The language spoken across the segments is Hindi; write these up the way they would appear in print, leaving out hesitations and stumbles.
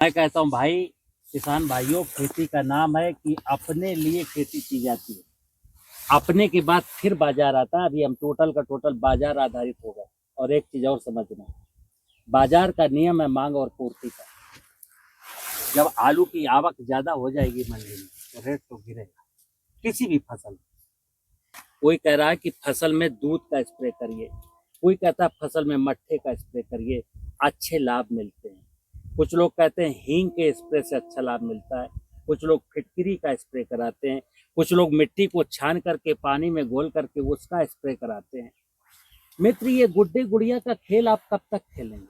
मैं कहता हूँ भाई, किसान भाइयों, खेती का नाम है कि अपने लिए खेती की जाती है। अपने के बाद फिर बाजार आता है। अभी हम टोटल का टोटल बाजार आधारित हो गए। और एक चीज और समझना, बाजार का नियम है मांग और पूर्ति का। जब आलू की आवक ज्यादा हो जाएगी मंडी में तो रेट तो गिरेगा। किसी भी फसल, कोई कह रहा है कि फसल में दूध का स्प्रे करिए, कोई कहता है फसल में मट्ठे का स्प्रे करिए, अच्छे लाभ मिलते हैं। कुछ लोग कहते हैं हींग के स्प्रे से अच्छा लाभ मिलता है, कुछ लोग फिटकरी का स्प्रे कराते हैं, कुछ लोग मिट्टी को छान करके पानी में घोल करके उसका स्प्रे कराते हैं। मित्र, ये गुड्डे गुड़िया का खेल आप कब तक खेलेंगे?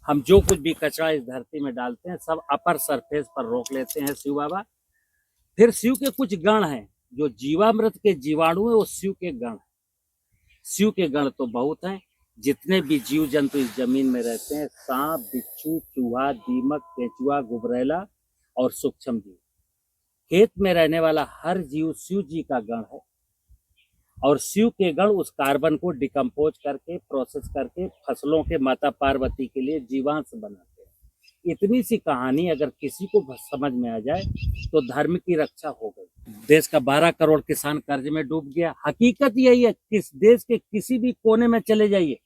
हम जो कुछ भी कचरा इस धरती में डालते हैं सब अपर सरफेस पर रोक लेते हैं शिव बाबा। फिर शिव के कुछ गण हैं, जो जीवामृत के जीवाणु है वो शिव के गण। शिव के गण तो बहुत हैं। जितने भी जीव जंतु इस जमीन में रहते हैं, सांप, बिच्छू, चूहा, दीमक, केंचुआ, गुबरैला और सूक्ष्म जीव, खेत में रहने वाला हर जीव शिव जी का गण है। और शिव के गण उस कार्बन को डिकम्पोज करके, प्रोसेस करके फसलों के माता पार्वती के लिए जीवांश बनाते हैं। इतनी सी कहानी अगर किसी को समझ में आ जाए तो धर्म की रक्षा हो गई। देश का 12 करोड़ किसान कर्ज में डूब गया। हकीकत यही है, किस देश के किसी भी कोने में चले जाइए,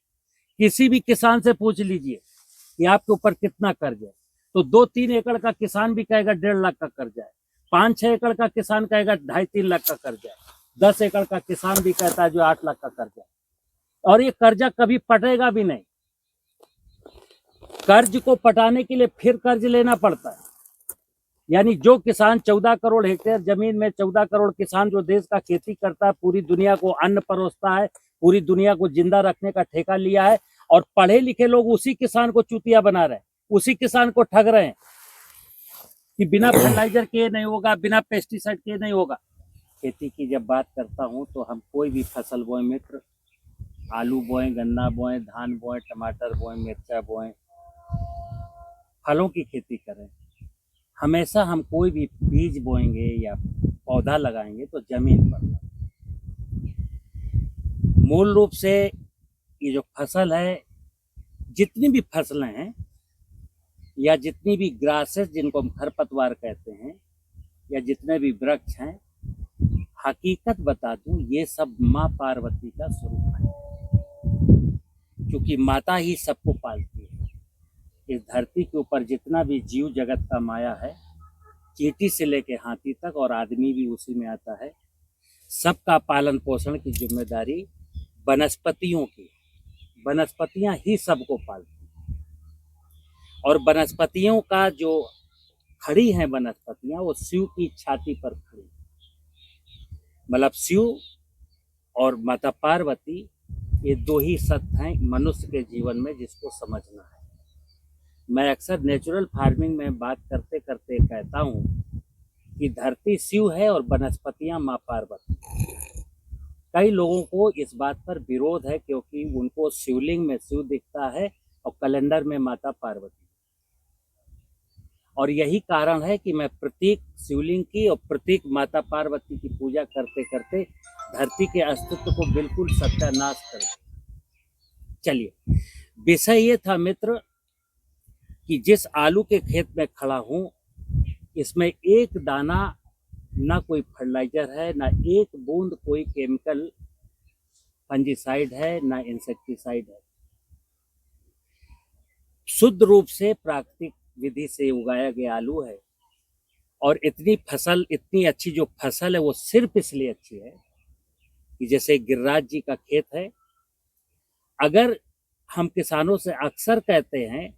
किसी भी किसान से पूछ लीजिए कि आपके ऊपर कितना कर्ज है, तो 2-3 एकड़ का किसान भी कहेगा 1.5 लाख का कर्ज है, 5-6 एकड़ का किसान कहेगा 2.5-3 लाख का कर्ज है, 10 एकड़ का किसान भी कहता है जो 8 लाख का कर्ज है। और ये कर्जा कभी पटेगा भी नहीं। कर्ज को पटाने के लिए फिर कर्ज लेना पड़ता है। यानी जो किसान 14 करोड़ हेक्टेयर जमीन में, 14 करोड़ किसान जो देश का खेती करता है, पूरी दुनिया को अन्न परोसता है, पूरी दुनिया को जिंदा रखने का ठेका लिया है, और पढ़े लिखे लोग उसी किसान को चूतिया बना रहे हैं, उसी किसान को ठग रहे हैं कि बिना फर्टिलाइजर के नहीं होगा, बिना पेस्टिसाइड के नहीं होगा। खेती की जब बात करता हूं तो हम कोई भी फसल बोए मित्र, आलू बोए, गन्ना बोए, धान बोए, टमाटर बोए, मिर्चा बोए, फलों की खेती करें, हमेशा हम कोई भी बीज बोएंगे या पौधा लगाएंगे तो जमीन पर। मूल रूप से ये जो फसल है, जितनी भी फसलें हैं या जितनी भी ग्रासेस जिनको हम खरपतवार कहते हैं, या जितने भी वृक्ष हैं, हकीकत बता दूं ये सब माँ पार्वती का स्वरूप है। क्योंकि माता ही सबको पालती है। इस धरती के ऊपर जितना भी जीव जगत का माया है, चींटी से लेके हाथी तक, और आदमी भी उसी में आता है, सबका पालन पोषण की जिम्मेदारी वनस्पतियों की। वनस्पतियां ही सबको पालती हैं। और वनस्पतियों का जो खड़ी हैं वनस्पतियां, वो शिव की छाती पर खड़ी, मतलब शिव और माता पार्वती, ये दो ही सत्य हैं मनुष्य के जीवन में जिसको समझना है। मैं अक्सर नेचुरल फार्मिंग में बात करते करते कहता हूँ कि धरती शिव है और वनस्पतियां माँ पार्वती। कई लोगों को इस बात पर विरोध है क्योंकि उनको शिवलिंग में शिव दिखता है और कैलेंडर में माता पार्वती। और यही कारण है कि मैं प्रतीक शिवलिंग की और प्रतीक माता पार्वती की पूजा करते करते धरती के अस्तित्व को बिल्कुल सत्यानाश कर दिया। चलिए, विषय ये था मित्र कि जिस आलू के खेत में खड़ा हूँ, इसमें एक दाना ना कोई फर्टिलाइजर है, ना एक बूंद कोई केमिकल फंजीसाइड है, ना इंसेक्टिसाइड है। शुद्ध रूप से प्राकृतिक विधि से उगाया गया आलू है। और इतनी फसल, इतनी अच्छी जो फसल है, वो सिर्फ इसलिए अच्छी है कि जैसे गिरिराज जी का खेत है। अगर हम किसानों से अक्सर कहते हैं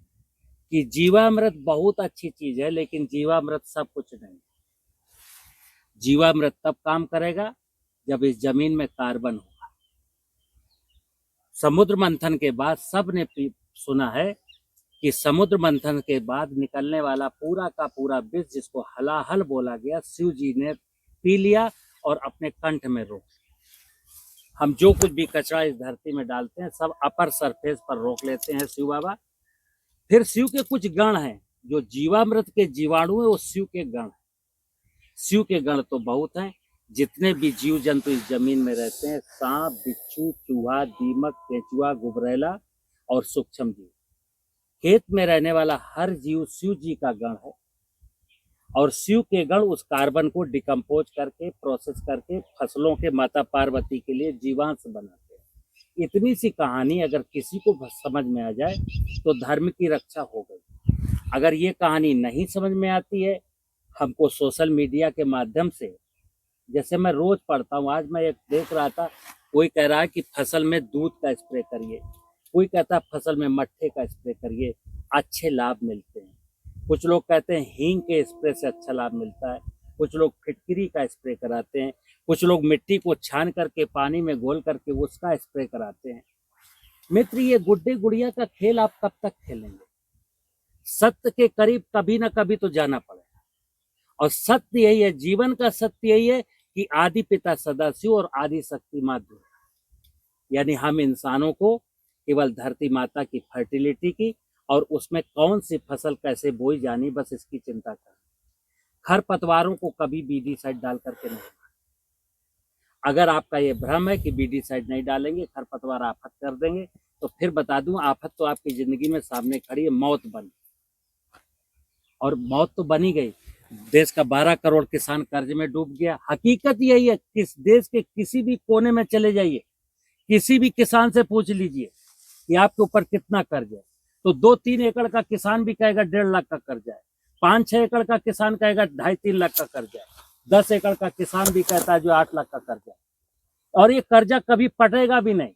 कि जीवामृत बहुत अच्छी चीज है, लेकिन जीवामृत सब कुछ नहीं। जीवामृत तब काम करेगा जब इस जमीन में कार्बन होगा। समुद्र मंथन के बाद सबने सुना है कि समुद्र मंथन के बाद निकलने वाला पूरा का पूरा विष, जिसको हलाहल बोला गया, शिव जी ने पी लिया और अपने कंठ में रोक लिया। हम जो कुछ भी कचरा इस धरती में डालते हैं सब अपर सरफेस पर रोक लेते हैं शिव बाबा। फिर शिव के कुछ गण हैं, जो जीवामृत के जीवाणु है वो शिव के गण हैं। शिव के गण तो बहुत हैं। जितने भी जीव जंतु इस जमीन में रहते हैं, सांप, बिच्छू, चूहा, दीमक, केंचुआ, गुबरैला और सूक्ष्म जीव, खेत में रहने वाला हर जीव शिव जी का गण है और शिव के गण उस कार्बन को डिकम्पोज करके प्रोसेस करके फसलों के माता पार्वती के लिए जीवांश बनाते हैं। इतनी सी कहानी अगर किसी को समझ में आ जाए तो धर्म की रक्षा हो गई। अगर ये कहानी नहीं समझ में आती है, हमको सोशल मीडिया के माध्यम से, जैसे मैं रोज पढ़ता हूँ, आज मैं एक देख रहा था, कोई कह रहा है कि फसल में दूध का स्प्रे करिए, कोई कहता है फसल में मट्ठे का स्प्रे करिए, अच्छे लाभ मिलते हैं। कुछ लोग कहते हैं हींग के स्प्रे से अच्छा लाभ मिलता है, कुछ लोग फिटकरी का स्प्रे कराते हैं, कुछ लोग मिट्टी को छान करके पानी में घोल करके उसका स्प्रे कराते हैं। मित्र, ये गुड्डे गुड़िया का खेल आप कब तक खेलेंगे? सत्य के करीब कभी ना कभी तो जाना पड़ेगा, और सत्य यही है, जीवन का सत्य यही है कि आदि पिता सदाशिव और आदि शक्ति माँ दुर्गा, यानी हम इंसानों को केवल धरती माता की फर्टिलिटी की और उसमें कौन सी फसल कैसे बोई जानी, बस इसकी चिंता करें। खरपतवारों को कभी बीडीसाइड डाल करके नहीं। अगर आपका ये भ्रम है कि बीडीसाइड नहीं डालेंगे खरपतवार आफत कर देंगे, तो फिर बता दूं, आफत तो आपकी जिंदगी में सामने खड़ी है, मौत बनी, और मौत तो बनी गई। देश का 12 करोड़ किसान कर्ज में डूब गया। हकीकत यही है, किस देश के किसी भी कोने में चले जाइए, किसी भी किसान से पूछ लीजिए कि आपके ऊपर कितना कर्ज है, तो 2-3 एकड़ का किसान भी कहेगा 1.5 लाख का कर्ज है, 5-6 एकड़ का किसान कहेगा 2.5-3 लाख का कर्ज है, 10 एकड़ का किसान भी कहता है जो 8 लाख का कर्ज है। और ये कर्जा कभी पटेगा भी नहीं।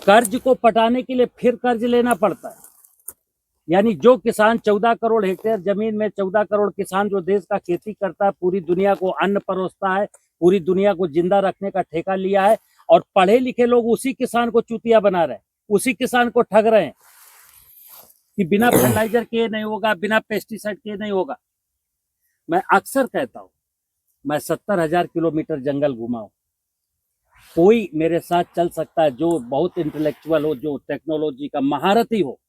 कर्ज को पटाने के लिए फिर कर्ज लेना पड़ता है। यानी जो किसान 14 करोड़ हेक्टेयर जमीन में 14 करोड़ किसान जो देश का खेती करता है, पूरी दुनिया को अन्न परोसता है, पूरी दुनिया को जिंदा रखने का ठेका लिया है, और पढ़े लिखे लोग उसी किसान को चूतिया बना रहे हैं, उसी किसान को ठग रहे हैं कि बिना फर्टिलाइजर के नहीं होगा, बिना पेस्टिसाइड के नहीं होगा। मैं अक्सर कहता हूं, मैं 70,000 किलोमीटर जंगल घुमा हूं। कोई मेरे साथ चल सकता है जो बहुत इंटेलेक्चुअल हो, जो टेक्नोलॉजी का महारथी हो,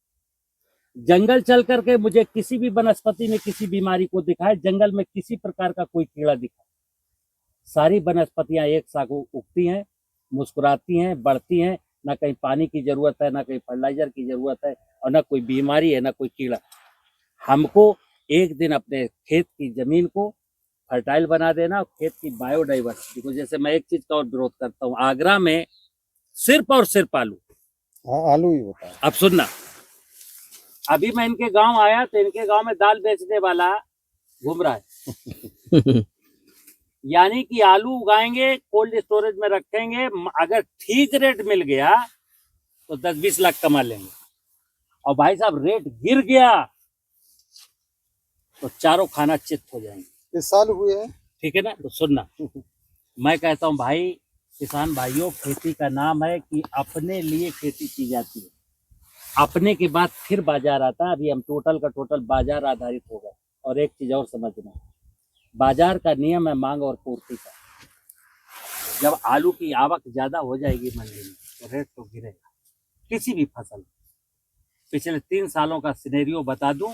जंगल चल करके मुझे किसी भी वनस्पति में किसी बीमारी को दिखाए, जंगल में किसी प्रकार का कोई कीड़ा दिखाए। सारी वनस्पतियां एक साथ उगती हैं, मुस्कुराती हैं, बढ़ती हैं, ना कहीं पानी की जरूरत है, ना कहीं फर्टिलाइजर की जरूरत है, और ना कोई बीमारी है, ना कोई कीड़ा। हमको एक दिन अपने खेत की जमीन को फर्टाइल बना देना, और खेत की बायोडाइवर्सिटी को, जैसे मैं एक चीज का और विरोध करता हूँ, आगरा में सिर्फ और सिर्फ आलू। हाँ, आलू ही होता है। अब सुनना, अभी मैं इनके गांव आया तो इनके गांव में दाल बेचने वाला घूम रहा है। यानी कि आलू उगाएंगे, कोल्ड स्टोरेज में रखेंगे, अगर ठीक रेट मिल गया तो 10-20 लाख कमा लेंगे, और भाई साहब रेट गिर गया तो चारों खाना चित हो जाएंगे। इस साल हुए हैं, ठीक है ना? तो सुनना, मैं कहता हूँ भाई, किसान भाइयों, खेती का नाम है कि अपने लिए खेती की जाती है, अपने के बाद फिर बाजार आता है। अभी हम टोटल का टोटल बाजार आधारित हो गए। और एक चीज और समझना, बाजार का नियम है मांग और पूर्ति का। जब आलू की आवक ज्यादा हो जाएगी मंडी में तो रेट तो गिरेगा किसी भी फसल। पिछले 3 सालों का सिनेरियो बता दूं,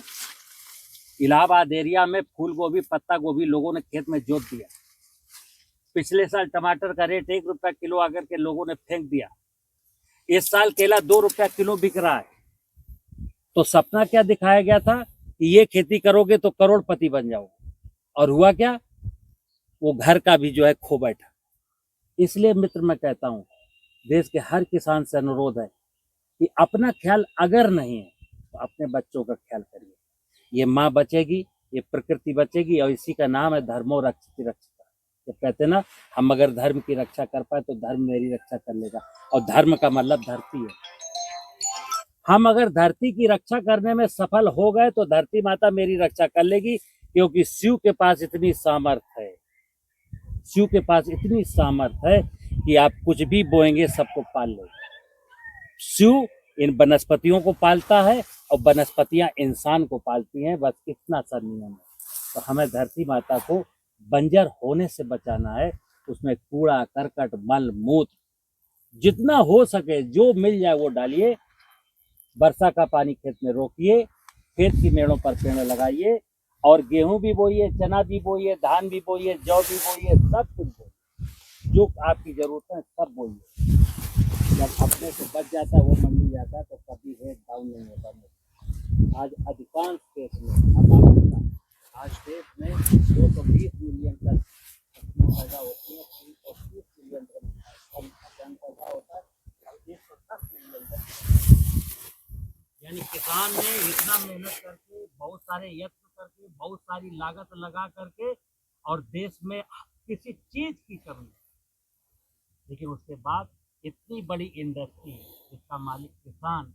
इलाहाबाद एरिया में फूल गोभी, पत्ता गोभी लोगों ने खेत में जोत दिया। पिछले साल टमाटर का रेट 1 रुपया किलो आकर के लोगों ने फेंक दिया। इस साल केला 2 रुपया किलो बिक रहा है। तो सपना क्या दिखाया गया था कि ये खेती करोगे तो करोड़पति बन जाओगे, और हुआ क्या? वो घर का भी जो है खो बैठा। इसलिए मित्र, मैं कहता हूं, देश के हर किसान से अनुरोध है कि अपना ख्याल अगर नहीं है तो अपने बच्चों का ख्याल करिए। ये माँ बचेगी, ये प्रकृति बचेगी, और इसी का नाम है धर्मो रक्षति रक्षिता। जब कहते हैं ना, हम अगर धर्म की रक्षा कर पाए तो धर्म मेरी रक्षा कर लेगा, और धर्म का मतलब धरती है। हम अगर धरती की रक्षा करने में सफल हो गए तो धरती माता मेरी रक्षा कर लेगी, क्योंकि शिव के पास इतनी सामर्थ्य है, शिव के पास इतनी सामर्थ्य है कि आप कुछ भी बोएंगे सबको पाल लेगा। शिव इन वनस्पतियों को पालता है और वनस्पतियां इंसान को पालती हैं, बस इतना सा नियम है। तो हमें धरती माता को बंजर होने से बचाना है। उसमें कूड़ा करकट, मल मूत्र जितना हो सके जो मिल जाए वो डालिए। वर्षा का पानी खेत में रोकिए, खेत की मेड़ों पर पेड़ लगाइए, और गेहूं भी बोइए, चना भी बोइए, धान भी बोइए, जौ भी बोइए, सब कुछ बोइए, जो आपकी जरूरत है सब बोइए। जब अपने से बच जाता है वो मंडी जाता है तो कभी हेड डाउन नहीं होता। आज अधिकांश देश में अब आप देखना, आज देश में 220 मिलियन टन फसलें पैदा होती हैं, 330 मिलियन टन पैदा होता है और 110 मिलियन टन, यानी किसान ने इतना मेहनत करके, बहुत सारे यत्न करके, बहुत सारी लागत लगा करके, और देश में किसी चीज की कमी नहीं, लेकिन उसके बाद इतनी बड़ी इंडस्ट्री जिसका मालिक किसान,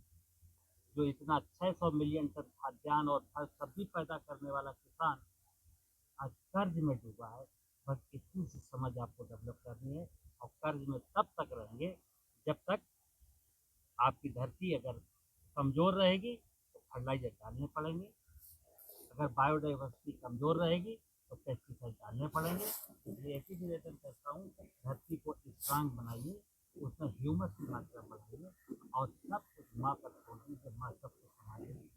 जो इतना 600 मिलियन टन खाद्यान्न और फल सब्जी पैदा करने वाला किसान आज कर्ज में डूबा है। बस इतनी सी समझ आपको डेवलप करनी है, और कर्ज में तब तक रहेंगे जब तक आपकी धरती अगर कमज़ोर रहेगी तो फर्टिलाइजर डालने पड़ेंगे, अगर बायोडाइवर्सिटी कमज़ोर रहेगी तो पेस्टिसाइड डालने पड़ेंगे। इसलिए एक ही निवेदन करता हूँ, धरती को स्ट्रांग बनाइए, उसमें ह्यूमस की मात्रा बढ़ाइए और सब कुछ माँ पर छोड़ दीजिए, माँ सब कुछ संभालेगी।